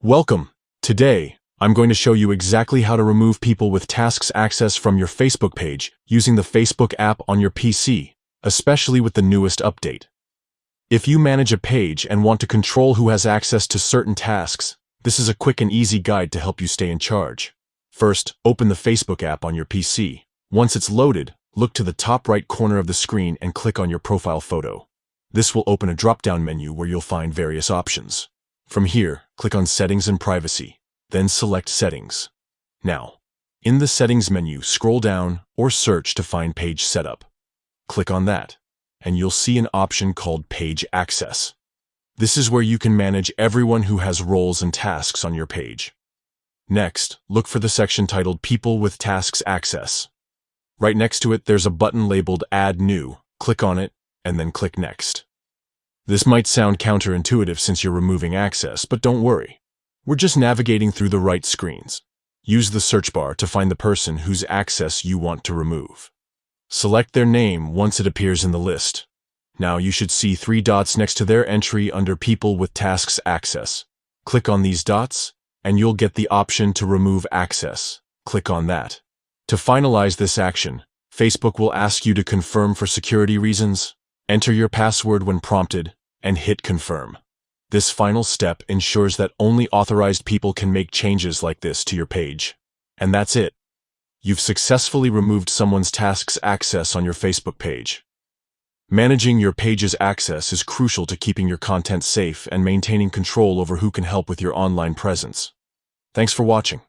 Welcome. Today, I'm going to show you exactly how to remove people with tasks access from your Facebook page using the Facebook app on your PC, especially with the newest update. If you manage a page and want to control who has access to certain tasks, this is a quick and easy guide to help you stay in charge. First, open the Facebook app on your PC. Once it's loaded, look to the top right corner of the screen and click on your profile photo. This will open a drop-down menu where you'll find various options. From here, click on Settings and Privacy, then select Settings. Now, in the Settings menu, scroll down or search to find Page Setup. Click on that, and you'll see an option called Page Access. This is where you can manage everyone who has roles and tasks on your page. Next, look for the section titled People with Tasks Access. Right next to it, there's a button labeled Add New. Click on it, and then click Next. This might sound counterintuitive since you're removing access, but don't worry. We're just navigating through the right screens. Use the search bar to find the person whose access you want to remove. Select their name once it appears in the list. Now you should see 3 dots next to their entry under People with Tasks Access. Click on these dots, and you'll get the option to remove access. Click on that. To finalize this action, Facebook will ask you to confirm for security reasons. Enter your password when prompted, and hit Confirm. This final step ensures that only authorized people can make changes like this to your page. And that's it. You've successfully removed someone's tasks access on your Facebook page. Managing your page's access is crucial to keeping your content safe and maintaining control over who can help with your online presence. Thanks for watching.